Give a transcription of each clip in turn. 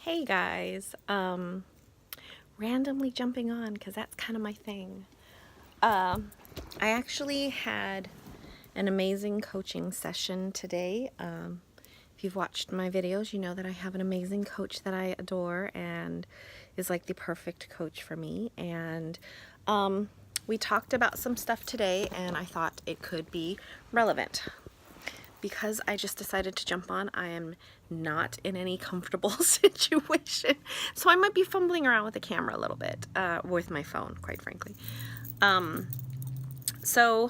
Hey guys, randomly jumping on because that's kind of my thing. I actually had an amazing coaching session today. If you've watched my videos, you know that I have an amazing coach that I adore and is like the perfect coach for me. And we talked about some stuff today, and I thought it could be relevant. Because I just decided to jump on, I am not in any comfortable situation. So I might be fumbling around with the camera a little bit, with my phone, quite frankly. So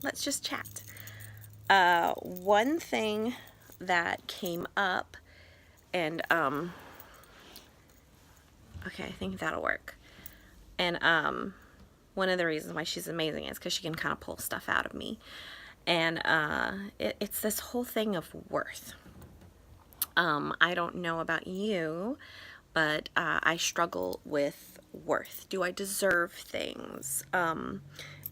let's just chat. One thing that came up, and, okay, I think that'll work. And, one of the reasons why she's amazing is because she can kind of pull stuff out of me. And it's this whole thing of worth. I don't know about you, but I struggle with worth. Do I deserve things? Am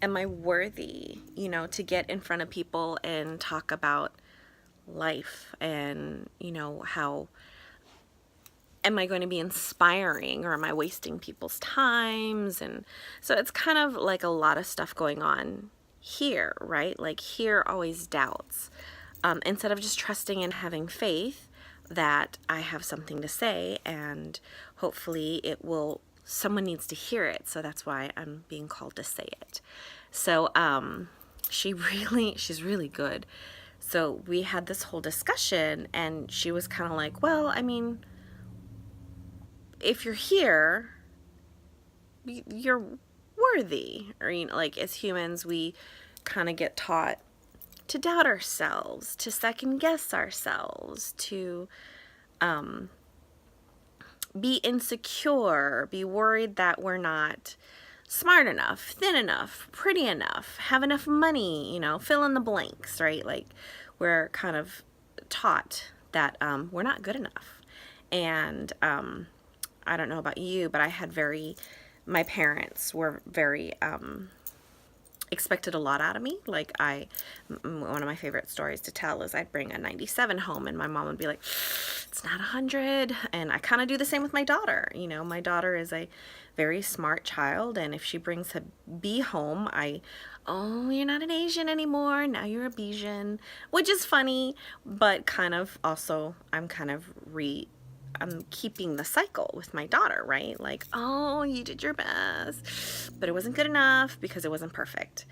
I worthy, to get in front of people and talk about life and, how am I going to be inspiring, or am I wasting people's times? And so it's kind of like a lot of stuff going on here, right? Like here always doubts. Instead of just trusting and having faith that I have something to say, and hopefully someone needs to hear it. So that's why I'm being called to say it. So she's really good. So we had this whole discussion, and she was kind of like, well, I mean, if you're here, you're worthy. Or, like as humans, we kind of get taught to doubt ourselves, to second guess ourselves, to be insecure, be worried that we're not smart enough, thin enough, pretty enough, have enough money, fill in the blanks, right? Like we're kind of taught that we're not good enough. And I don't know about you, but my parents were very expected a lot out of me. Like one of my favorite stories to tell is I'd bring a 97 home, and my mom would be like, it's not 100. And I kind of do the same with my daughter. My daughter is a very smart child, and if she brings a B home, oh, you're not an Asian anymore, now you're a Bijan, which is funny, but kind of also I'm keeping the cycle with my daughter, right? Like, oh, you did your best, but it wasn't good enough because it wasn't perfect.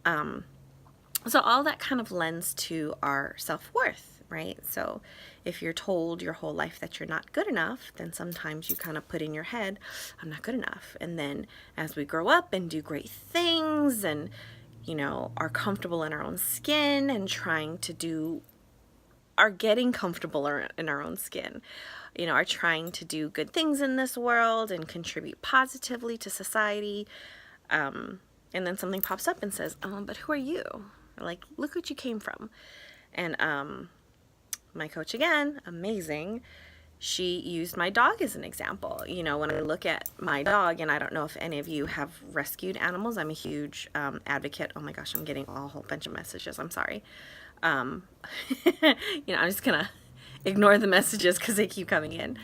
So all that kind of lends to our self-worth, right? So if you're told your whole life that you're not good enough, then sometimes you kind of put in your head, I'm not good enough. And then as we grow up and do great things and, are comfortable in our own skin and are getting comfortable in our own skin, are trying to do good things in this world and contribute positively to society. And then something pops up and says, but who are you? Or like, look what you came from. And my coach, again, amazing, she used my dog as an example. When I look at my dog, and I don't know if any of you have rescued animals, I'm a huge advocate. Oh my gosh, I'm getting a whole bunch of messages. I'm sorry. I'm just gonna ignore the messages because they keep coming in.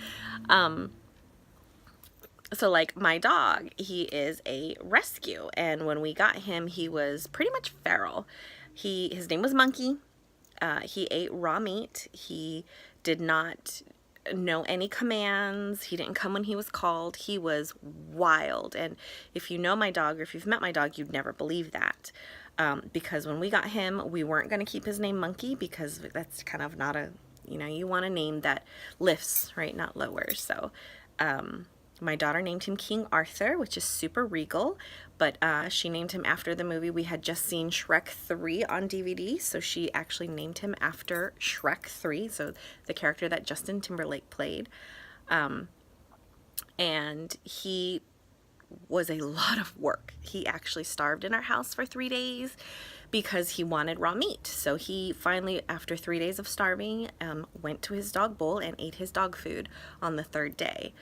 So like my dog, he is a rescue, and when we got him, he was pretty much feral. His name was Monkey. He ate raw meat. He did not know any commands. He didn't come when he was called. He was wild. And if you know my dog, or if you've met my dog, you'd never believe that. Because when we got him, we weren't going to keep his name Monkey, because that's kind of not you want a name that lifts, right? Not lowers. So, my daughter named him King Arthur, which is super regal, but she named him after the movie. We had just seen Shrek 3 on DVD, so she actually named him after Shrek 3, so the character that Justin Timberlake played. And he was a lot of work. He actually starved in our house for 3 days because he wanted raw meat. So he finally, after 3 days of starving, went to his dog bowl and ate his dog food on the third day.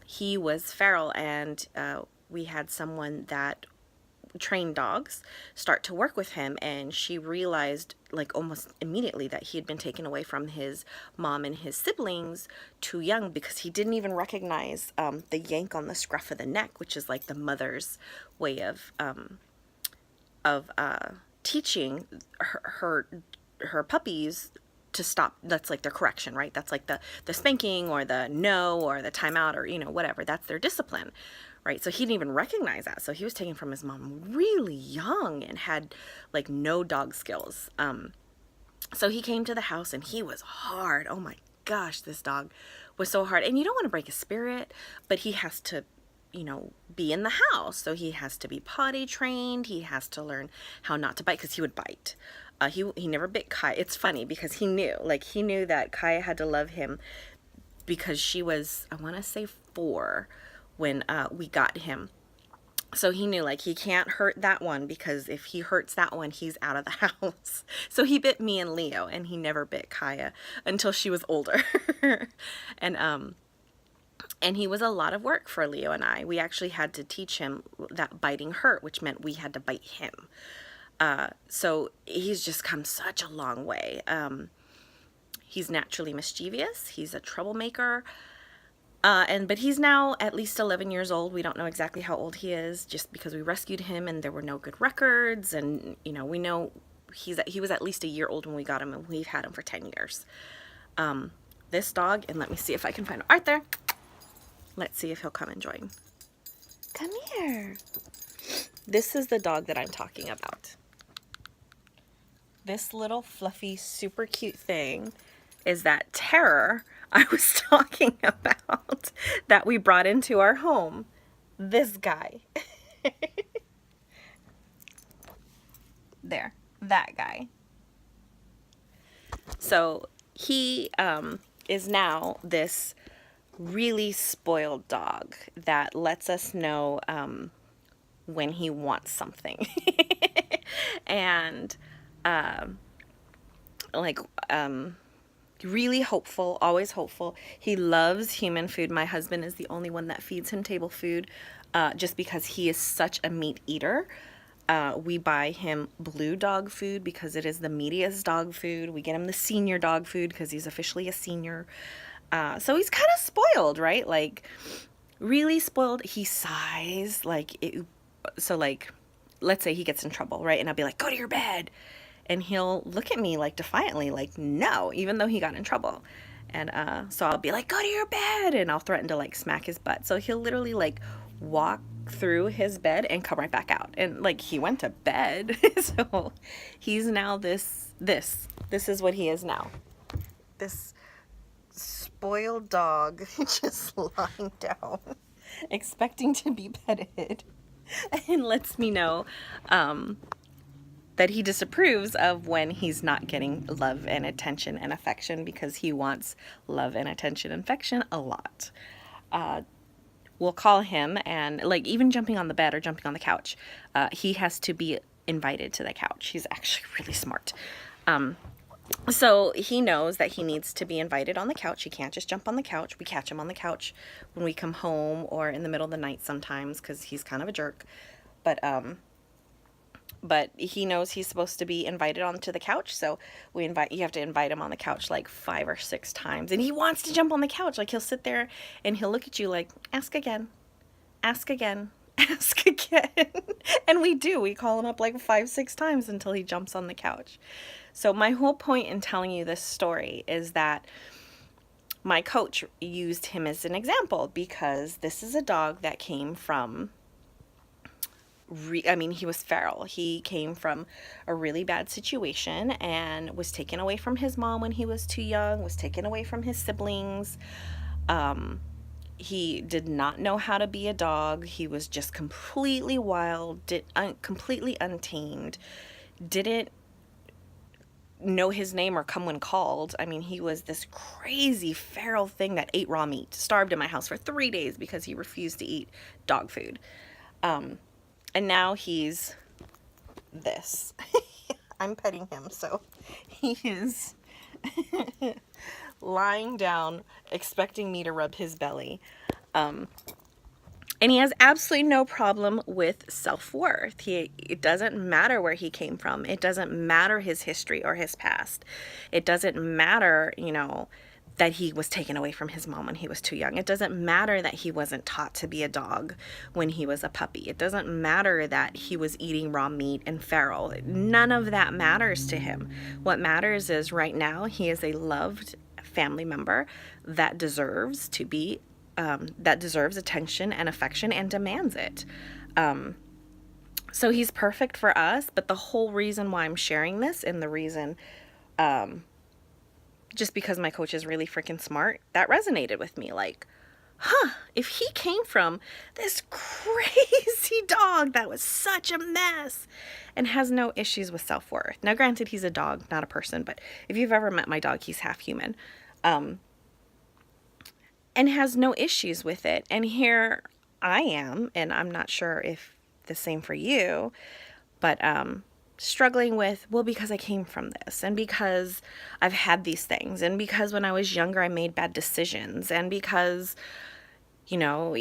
He was feral, and we had someone that trained dogs start to work with him, and she realized like almost immediately that he had been taken away from his mom and his siblings too young, because he didn't even recognize the yank on the scruff of the neck, which is like the mother's way of teaching her puppies to stop. That's like their correction, right? That's like the spanking or the no or the timeout or, you know, whatever. That's their discipline, right? So he didn't even recognize that. So he was taken from his mom really young and had like no dog skills. So he came to the house and he was hard. Oh my gosh, this dog was so hard. And you don't want to break his spirit, but he has to, you know, be in the house. So he has to be potty trained. He has to learn how not to bite, because he would bite. He never bit Kaya. It's funny because he knew that Kaya had to love him, because she was, I want to say 4 when we got him. So he knew, like, he can't hurt that one, because if he hurts that one, he's out of the house. So he bit me and Leo, and he never bit Kaya until she was older. And he was a lot of work for Leo and I. We actually had to teach him that biting hurt, which meant we had to bite him. So he's just come such a long way. He's naturally mischievous. He's a troublemaker. But he's now at least 11 years old. We don't know exactly how old he is, just because we rescued him and there were no good records. And, you know, we know he was at least a year old when we got him, and we've had him for 10 years. This dog, and let me see if I can find Arthur. Let's see if he'll come and join. Come here. This is the dog that I'm talking about. This little fluffy, super cute thing is that Terror I was talking about that we brought into our home. This guy. There, that guy. So he is now this really spoiled dog that lets us know when he wants something. And really hopeful, always hopeful. He loves human food. My husband is the only one that feeds him table food, just because he is such a meat eater. We buy him blue dog food because it is the meatiest dog food. We get him the senior dog food because he's officially a senior. So he's kind of spoiled, right? Like, really spoiled. He sighs, so let's say he gets in trouble, right? And I'll be like, go to your bed. And he'll look at me like defiantly, like, no, even though he got in trouble. And so I'll be like, go to your bed. And I'll threaten to like smack his butt. So he'll literally like walk through his bed and come right back out. And like, he went to bed. So he's now this is what he is now. This spoiled dog just lying down, expecting to be petted, and lets me know that he disapproves of when he's not getting love and attention and affection, because he wants love and attention and affection a lot. We'll call him, and like even jumping on the bed or jumping on the couch, he has to be invited to the couch. He's actually really smart. So he knows that he needs to be invited on the couch. He can't just jump on the couch. We catch him on the couch when we come home or in the middle of the night sometimes, because he's kind of a jerk. But he knows he's supposed to be invited onto the couch, so you have to invite him on the couch like 5 or 6 times. And he wants to jump on the couch. Like, he'll sit there and he'll look at you like, ask again, ask again, ask again. And we do. We call him up like 5, 6 times until he jumps on the couch. So my whole point in telling you this story is that my coach used him as an example, because this is a dog that came from he was feral. He came from a really bad situation and was taken away from his mom when he was too young, was taken away from his siblings. He did not know how to be a dog. He was just completely wild, completely untamed, didn't know his name or come when called. I mean, he was this crazy feral thing that ate raw meat, starved in my house for 3 days because he refused to eat dog food. And now he's this. I'm petting him, so he is lying down, expecting me to rub his belly. And he has absolutely no problem with self-worth. It doesn't matter where he came from. It doesn't matter his history or his past. It doesn't matter, you know, that he was taken away from his mom when he was too young. It doesn't matter that he wasn't taught to be a dog when he was a puppy. It doesn't matter that he was eating raw meat and feral. None of that matters to him. What matters is right now he is a loved family member that deserves to be that deserves attention and affection and demands it. So he's perfect for us, but the whole reason why I'm sharing this, and the reason, just because my coach is really freaking smart, that resonated with me. Like, if he came from this crazy dog that was such a mess and has no issues with self-worth. Now, granted, he's a dog, not a person, but if you've ever met my dog, he's half human. And has no issues with it. And here I am, and I'm not sure if the same for you, but struggling with, well, because I came from this, and because I've had these things, and because when I was younger I made bad decisions, and because, you know,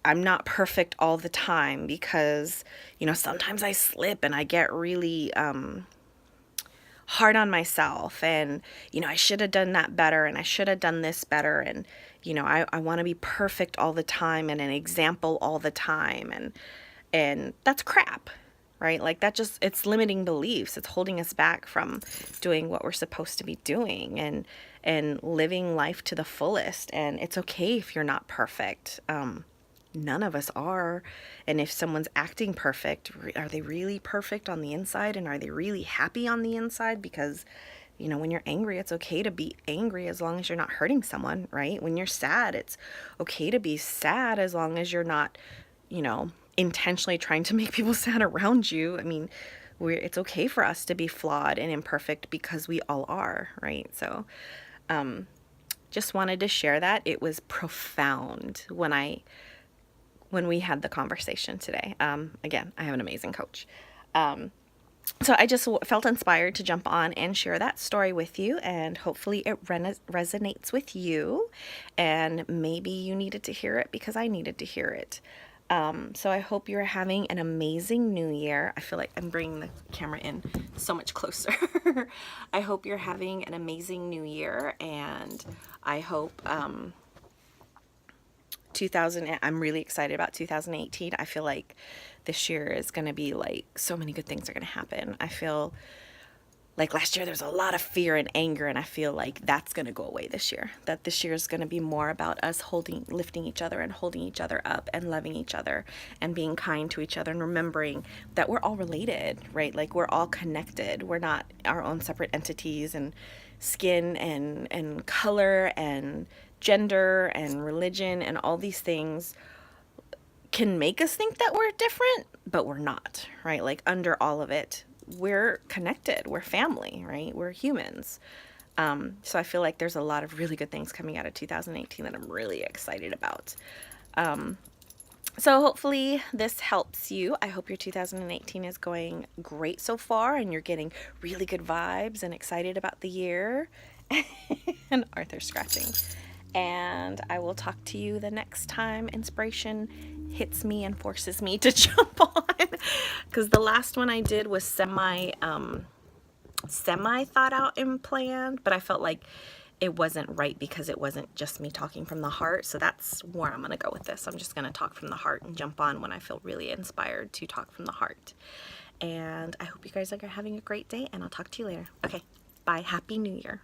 I'm not perfect all the time, because, you know, sometimes I slip and I get really hard on myself, and, you know, I should have done that better, and I should have done this better, and, you know, I want to be perfect all the time and an example all the time, and that's crap, right? Like, that just, it's limiting beliefs. It's holding us back from doing what we're supposed to be doing, and living life to the fullest. And it's okay if you're not perfect. None of us are. And if someone's acting perfect, are they really perfect on the inside? And are they really happy on the inside? Because, you know, when you're angry, it's okay to be angry as long as you're not hurting someone, right? When you're sad, it's okay to be sad as long as you're not, you know, intentionally trying to make people sad around you. I mean, it's okay for us to be flawed and imperfect, because we all are, right? So, just wanted to share that. It was profound when we had the conversation today. Again, I have an amazing coach. So I just felt inspired to jump on and share that story with you, and hopefully it resonates with you, and maybe you needed to hear it because I needed to hear it. So I hope you're having an amazing new year. I feel like I'm bringing the camera in so much closer. I hope you're having an amazing new year, and I hope I'm really excited about 2018. I feel like this year is going to be like, so many good things are going to happen. I feel like last year there's a lot of fear and anger, and I feel like that's going to go away this year. That this year is going to be more about us lifting each other and holding each other up and loving each other and being kind to each other, and remembering that we're all related, right? Like, we're all connected. We're not our own separate entities, and skin and color and gender and religion and all these things can make us think that we're different, but we're not, right? Like, under all of it, we're connected, we're family, right? We're humans. So I feel like there's a lot of really good things coming out of 2018 that I'm really excited about. So hopefully this helps you. I hope your 2018 is going great so far, and you're getting really good vibes and excited about the year. And Arthur's scratching. And I will talk to you the next time inspiration hits me and forces me to jump on. Because the last one I did was semi thought out and planned, but I felt like it wasn't right because it wasn't just me talking from the heart. So that's where I'm going to go with this. I'm just going to talk from the heart and jump on when I feel really inspired to talk from the heart. And I hope you guys are having a great day, and I'll talk to you later. Okay, bye. Happy New Year.